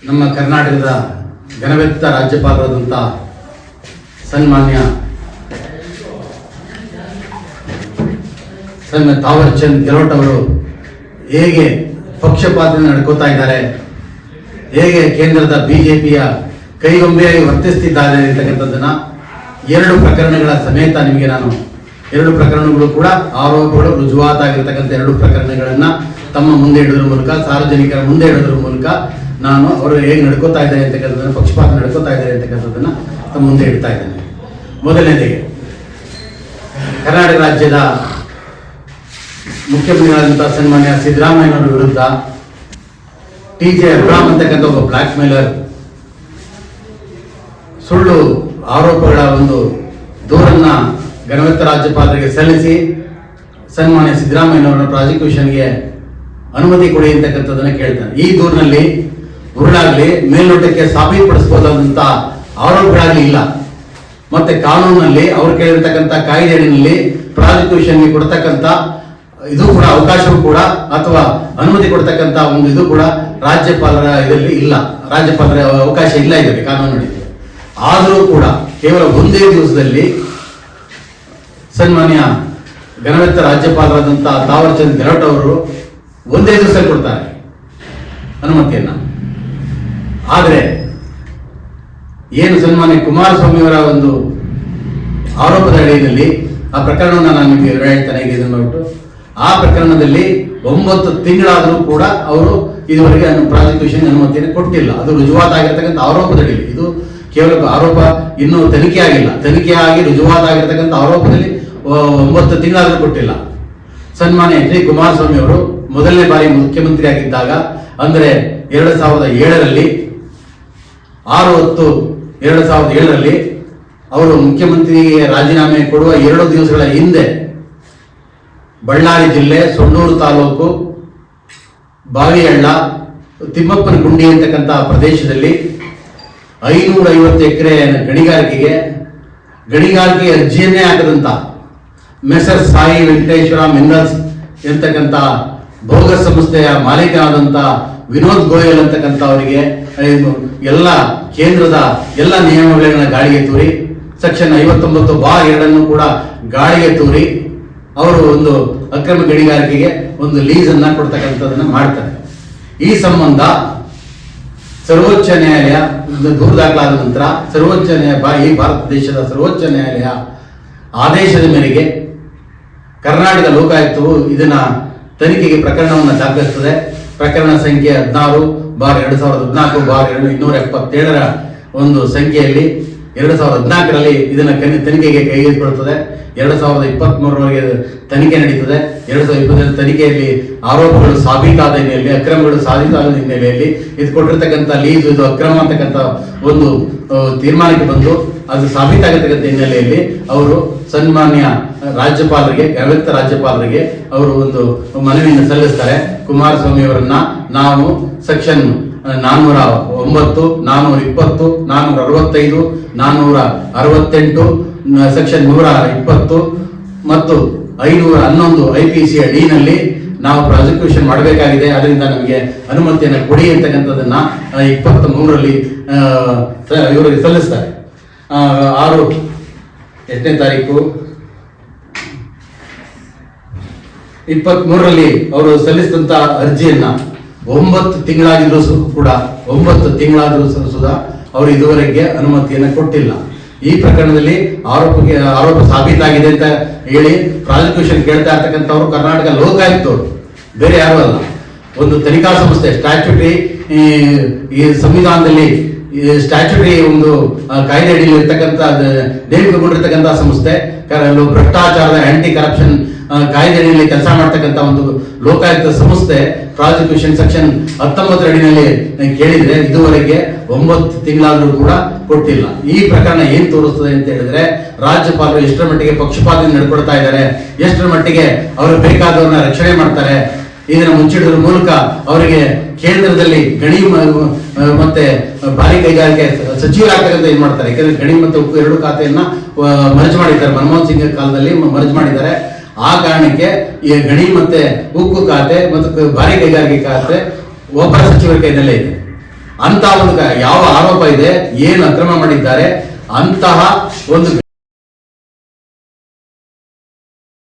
ನಮ್ಮ ಕರ್ನಾಟಕದ ಘನವೆತ್ತ ರಾಜ್ಯಪಾಲರಾದಂಥ ಸನ್ಮಾನ್ಯ ತಾವರ್ ಚಂದ್ ಗೆಹ್ಲೋಟ್ ಅವರು ಹೇಗೆ ಪಕ್ಷಪಾತದಿಂದ ನಡ್ಕೋತಾ ಇದ್ದಾರೆ, ಹೇಗೆ ಕೇಂದ್ರದ ಬಿಜೆಪಿಯ ಕೈಗೊಂಬೆಯಾಗಿ ವರ್ತಿಸ್ತಿದ್ದಾರೆ ಅಂತಕ್ಕಂಥದ್ದನ್ನು ಎರಡು ಪ್ರಕರಣಗಳ ಸಮೇತ ನಿಮಗೆ ನಾನು ಎರಡು ಪ್ರಕರಣಗಳು ಕೂಡ ಆರೋಪಗಳು ರುಜುವಾತಾಗಿರ್ತಕ್ಕಂಥ ಎರಡು ಪ್ರಕರಣಗಳನ್ನು ತಮ್ಮ ಮುಂದೆ ಇಡೋದ್ರ ಮೂಲಕ, ಸಾರ್ವಜನಿಕರ ಮುಂದೆ ಇಡೋದ್ರ ಮೂಲಕ ನಾನು ಅವರು ಹೇಗೆ ನಡ್ಕೋತಾ ಇದ್ದಾರೆ ಅಂತಕ್ಕಂಥದ್ದನ್ನು, ಪಕ್ಷಪಾತ ನಡ್ಕೋತಾ ಇದ್ದಾರೆ ಅಂತಕ್ಕಂಥದ್ದನ್ನು ತಮ್ಮ ಮುಂದೆ ಇಡ್ತಾ ಇದ್ದೇನೆ. ಮೊದಲನೇದಾಗಿ ಕರ್ನಾಟಕ ರಾಜ್ಯದ ಮುಖ್ಯಮಂತ್ರಿಗಳಾದಂಥ ಸನ್ಮಾನ್ಯ ಸಿದ್ದರಾಮಯ್ಯನವರ ವಿರುದ್ಧ ಟಿ.ಜೆ. ಅಬ್ರಾಮ್ ಅಂತಕ್ಕಂಥ ಒಬ್ಬ ಬ್ಲ್ಯಾಕ್ ಮೇಲರ್ ಸುಳ್ಳು ಆರೋಪಗಳ ಒಂದು ದೂರನ್ನ ಘನವೆತ್ತ ರಾಜ್ಯಪಾಲರಿಗೆ ಸಲ್ಲಿಸಿ ಸನ್ಮಾನ್ಯ ಸಿದ್ದರಾಮಯ್ಯನವರ ಪ್ರಾಸಿಕ್ಯೂಷನ್ಗೆ ಅನುಮತಿ ಕೊಡಿ ಅಂತಕ್ಕಂಥದ್ದನ್ನು ಕೇಳ್ತಾನೆ. ಈ ದೂರಿನಲ್ಲಿ ಉರುಳಾಗಲಿ ಮೇಲ್ನೋಟಕ್ಕೆ ಸಾಬೀತುಪಡಿಸಬಹುದಾದಂಥ ಆರೋಪಗಳಾಗಲಿ ಇಲ್ಲ. ಮತ್ತೆ ಕಾನೂನಲ್ಲಿ ಅವರು ಕೇಳಿರ್ತಕ್ಕಂಥ ಕಾಯ್ದೆಯಲ್ಲಿ ಪ್ರಾಸಿಕ್ಯೂಷನ್ಗೆ ಕೊಡ್ತಕ್ಕಂಥ ಇದು ಕೂಡ ಅವಕಾಶವೂ ಕೂಡ ಅಥವಾ ಅನುಮತಿ ಕೊಡ್ತಕ್ಕಂಥ ಒಂದು ಇದು ಕೂಡ ರಾಜ್ಯಪಾಲರ ಇದರಲ್ಲಿ ಇಲ್ಲ, ರಾಜ್ಯಪಾಲರ ಅವಕಾಶ ಇಲ್ಲ ಇದರಲ್ಲಿ ಕಾನೂನಿನಲ್ಲಿ. ಆದರೂ ಕೂಡ ಕೇವಲ ಒಂದೇ ದಿವಸದಲ್ಲಿ ಸನ್ಮಾನ್ಯ ಘನವೆತ್ತ ರಾಜ್ಯಪಾಲರಾದಂಥ ತಾವರ್ ಚಂದ್ ಗೆಹ್ಲೋಟ್ ಅವರು ಒಂದೇ ದಿವಸ ಕೊಡ್ತಾರೆ ಅನುಮತಿಯನ್ನ. ಆದರೆ ಏನು ಸನ್ಮಾನ್ಯ ಕುಮಾರಸ್ವಾಮಿಯವರ ಒಂದು ಆರೋಪದ ಅಡಿಯಲ್ಲಿ ಆ ಪ್ರಕರಣವನ್ನು ನಾನು ನಿಮಗೆ ಹೇಳ್ತಾನೆ ಈಗ ಇದನ್ನು ನೋಡ್ಬಿಟ್ಟು, ಆ ಪ್ರಕರಣದಲ್ಲಿ 9 ತಿಂಗಳಾದರೂ ಕೂಡ ಅವರು ಇದುವರೆಗೆ ಪ್ರಾಸಿಕ್ಯೂಷನ್ ಅನುಮತಿಯನ್ನು ಕೊಟ್ಟಿಲ್ಲ. ಅದು ರುಜುವಾತಾಗಿರ್ತಕ್ಕಂಥ ಆರೋಪದಡಿಯಲ್ಲಿ, ಇದು ಕೇವಲ ಆರೋಪ ಇನ್ನೂ ತನಿಖೆ ಆಗಿಲ್ಲ, ತನಿಖೆಯಾಗಿ ರುಜುವಾತಾಗಿರ್ತಕ್ಕಂಥ ಆರೋಪದಲ್ಲಿ 9 ತಿಂಗಳಾದರೂ ಕೊಟ್ಟಿಲ್ಲ. ಸನ್ಮಾನ್ಯ ಎಚ್ ಡಿ ಕುಮಾರಸ್ವಾಮಿ ಅವರು ಮೊದಲನೇ ಬಾರಿ ಮುಖ್ಯಮಂತ್ರಿ ಆಗಿದ್ದಾಗ ಅಂದರೆ 2007ರಲ್ಲಿ 6/10/2007ರಲ್ಲಿ ಅವರು ಮುಖ್ಯಮಂತ್ರಿಗೆ ರಾಜೀನಾಮೆ ಕೊಡುವ 2 ದಿವಸಗಳ ಹಿಂದೆ ಬಳ್ಳಾರಿ ಜಿಲ್ಲೆ ಸೊಣ್ಣೂರು ತಾಲೂಕು ಬಾವಿಹಳ್ಳ ತಿಮ್ಮಪ್ಪನ ಗುಂಡಿ ಅಂತಕ್ಕಂಥ ಪ್ರದೇಶದಲ್ಲಿ 550 ಎಕರೆ ಗಣಿಗಾರಿಕೆಗೆ ಅರ್ಜಿಯನ್ನೇ ಹಾಕದಂತ ಮೆಸರ್ ಸಾಯಿ ವೆಂಕಟೇಶ್ವರ ಮಿನರಲ್ಸ್ ಎಂತಕ್ಕಂಥ ಬೋಗಸ್ ಸಂಸ್ಥೆಯ ಮಾಲೀಕನಾದಂಥ ವಿನೋದ್ ಗೋಯಲ್ ಅಂತಕ್ಕಂಥ ಅವರಿಗೆ ಎಲ್ಲ ಕೇಂದ್ರದ ಎಲ್ಲ ನಿಯಮಗಳನ್ನ ಗಾಳಿಗೆ ತೂರಿ ಸೆಕ್ಷನ್ 59(2) ಕೂಡ ಗಾಳಿಗೆ ತೂರಿ ಅವರು ಒಂದು ಅಕ್ರಮ ಗಣಿಗಾರಿಕೆಗೆ ಒಂದು ಲೀಸನ್ನ ಕೊಡ್ತಕ್ಕಂಥದ್ದನ್ನ ಮಾಡ್ತಾರೆ. ಈ ಸಂಬಂಧ ಸರ್ವೋಚ್ಚ ನ್ಯಾಯಾಲಯ ದೂರು ದಾಖಲಾದ ನಂತರ ಸರ್ವೋಚ್ಚ ನ್ಯಾಯಾಲಯ, ಈ ಭಾರತ ದೇಶದ ಸರ್ವೋಚ್ಚ ನ್ಯಾಯಾಲಯ ಆದೇಶದ ಮೇರೆಗೆ ಕರ್ನಾಟಕ ಲೋಕಾಯುಕ್ತವು ಇದನ್ನ ತನಿಖೆಗೆ ಪ್ರಕರಣವನ್ನು ದಾಖಲಿಸುತ್ತದೆ. ಪ್ರಕರಣ ಸಂಖ್ಯೆ 16/2014/277ರ ಒಂದು ಸಂಖ್ಯೆಯಲ್ಲಿ 2014ರಲ್ಲಿ ಇದನ್ನು ತನಿಖೆಗೆ ಕೈಗೆತ್ತಿಕೊಳ್ಳುತ್ತದೆ. 2023ರವರೆಗೆ ತನಿಖೆ ನಡೀತದೆ. 2020 ತನಿಖೆಯಲ್ಲಿ ಆರೋಪಗಳು ಸಾಬೀತಾದ ಹಿನ್ನೆಲೆಯಲ್ಲಿ, ಅಕ್ರಮಗಳು ಸಾಬೀತಾದ ಹಿನ್ನೆಲೆಯಲ್ಲಿ ಇದು ಕೊಟ್ಟಿರ್ತಕ್ಕಂಥ ಲೀಸ್ ಇದು ಅಕ್ರಮ ಅಂತಕ್ಕಂಥ ಒಂದು ತೀರ್ಮಾನಕ್ಕೆ ಬಂದು ಅದು ಸಾಬೀತಾಗಿರ್ತಕ್ಕಂಥ ಹಿನ್ನೆಲೆಯಲ್ಲಿ ಅವರು ಸನ್ಮಾನ್ಯ ರಾಜ್ಯಪಾಲರಿಗೆ, ಘನವೆತ್ತ ರಾಜ್ಯಪಾಲರಿಗೆ ಅವರು ಒಂದು ಮನವಿಯನ್ನು ಸಲ್ಲಿಸ್ತಾರೆ. ಕುಮಾರಸ್ವಾಮಿ ಅವರನ್ನ ನಾವು ಸೆಕ್ಷನ್ 409, 420, 465, 468, ಸೆಕ್ಷನ್ 120 ಮತ್ತು 511 IPC ಅಡಿನಲ್ಲಿ ನಾವು ಪ್ರಾಸಿಕ್ಯೂಷನ್ ಮಾಡಬೇಕಾಗಿದೆ, ಅದರಿಂದ ನಮಗೆ ಅನುಮತಿಯನ್ನು ಕೊಡಿ ಅಂತಕ್ಕಂಥದ್ದನ್ನ 23ರಲ್ಲಿ ಇವರಿಗೆ ಸಲ್ಲಿಸ್ತಾರೆ. 8ನೇ ತಾರೀಕು 23ರಲ್ಲಿ ಅವರು ಸಲ್ಲಿಸಿದಂಥ ಅರ್ಜಿಯನ್ನ 9 ತಿಂಗಳಾಗಿದ್ರು ಕೂಡ 9 ತಿಂಗಳಾದರೂ ಸುಧಾ ಅವರು ಇದುವರೆಗೆ ಅನುಮತಿಯನ್ನು ಕೊಟ್ಟಿಲ್ಲ. ಈ ಪ್ರಕರಣದಲ್ಲಿ ಆರೋಪ ಸಾಬೀತಾಗಿದೆ ಅಂತ ಹೇಳಿ ಪ್ರಾಸಿಕ್ಯೂಷನ್ ಕೇಳ್ತಾ ಇರ್ತಕ್ಕಂಥವ್ರು ಕರ್ನಾಟಕ ಲೋಕಾಯುಕ್ತವರು, ಬೇರೆ ಯಾರು ಅಲ್ಲ. ಒಂದು ತನಿಖಾ ಸಂಸ್ಥೆ, ಸ್ಟ್ಯಾಚ್ಯುಟರಿ ಈ ಸಂವಿಧಾನದಲ್ಲಿ ಸ್ಟ್ಯಾಚ್ಯುಟರಿ ಒಂದು ಕಾಯ್ದೆ ಅಡಿಯಲ್ಲಿ ಇರ್ತಕ್ಕಂಥ ನೇಮಕಗೊಂಡಿರ್ತಕ್ಕಂಥ ಸಂಸ್ಥೆ, ಭ್ರಷ್ಟಾಚಾರದ ಆಂಟಿ ಕರಪ್ಷನ್ ಕಾಯ್ದೆ ಅಡಿಯಲ್ಲಿ ಕೆಲಸ ಮಾಡ್ತಕ್ಕಂಥ ಒಂದು ಲೋಕಾಯುಕ್ತ ಸಂಸ್ಥೆ ಪ್ರಾಸಿಕ್ಯೂಷನ್ ಸೆಕ್ಷನ್ 19 ಅಡಿನಲ್ಲಿ ಕೇಳಿದ್ರೆ ಇದುವರೆಗೆ 9 ತಿಂಗಳಾದರೂ ಕೂಡ ಕೊಟ್ಟಿಲ್ಲ. ಈ ಪ್ರಕರಣ ಏನ್ ತೋರಿಸ್ತದೆ ಅಂತ ಹೇಳಿದ್ರೆ ರಾಜ್ಯಪಾಲರು ಎಷ್ಟರ ಮಟ್ಟಿಗೆ ಪಕ್ಷಪಾತದಿಂದ ನಡ್ಕೊಳ್ತಾ ಇದ್ದಾರೆ, ಎಷ್ಟರ ಮಟ್ಟಿಗೆ ಅವರು ಬೇಕಾದವ್ರನ್ನ ರಕ್ಷಣೆ ಮಾಡ್ತಾರೆ. ಇದನ್ನ ಮುಚ್ಚಿಡೋದ್ರ ಮೂಲಕ ಅವರಿಗೆ ಕೇಂದ್ರದಲ್ಲಿ ಗಣಿ ಮತ್ತೆ ಭಾರಿ ಕೈಗಾರಿಕೆ ಸಚಿವರಾಗ್ತಕ್ಕಂಥ ಏನ್ ಮಾಡ್ತಾರೆ. ಯಾಕಂದ್ರೆ ಗಣಿ ಮತ್ತು ಉಕ್ಕು 2 ಖಾತೆಯನ್ನ ಮರ್ಜ್ ಮಾಡಿದ್ದಾರೆ, ಮನಮೋಹನ್ ಸಿಂಗ್ ಕಾಲದಲ್ಲಿ ಮರ್ಜ್ ಮಾಡಿದ್ದಾರೆ. ಆ ಕಾರಣಕ್ಕೆ ಈ ಗಣಿ ಮತ್ತೆ ಉಕ್ಕು ಖಾತೆ ಮತ್ತು ಭಾರಿ ಕೈಗಾರಿಕೆ ಖಾತೆ ಒಬ್ಬರ ಸಚಿವರ ಕೈನಲ್ಲೇ ಇದೆ. ಅಂತ ಒಂದು ಯಾವ ಆರೋಪ ಇದೆ, ಏನು ಅಕ್ರಮ ಮಾಡಿದ್ದಾರೆ ಅಂತಹ ಒಂದು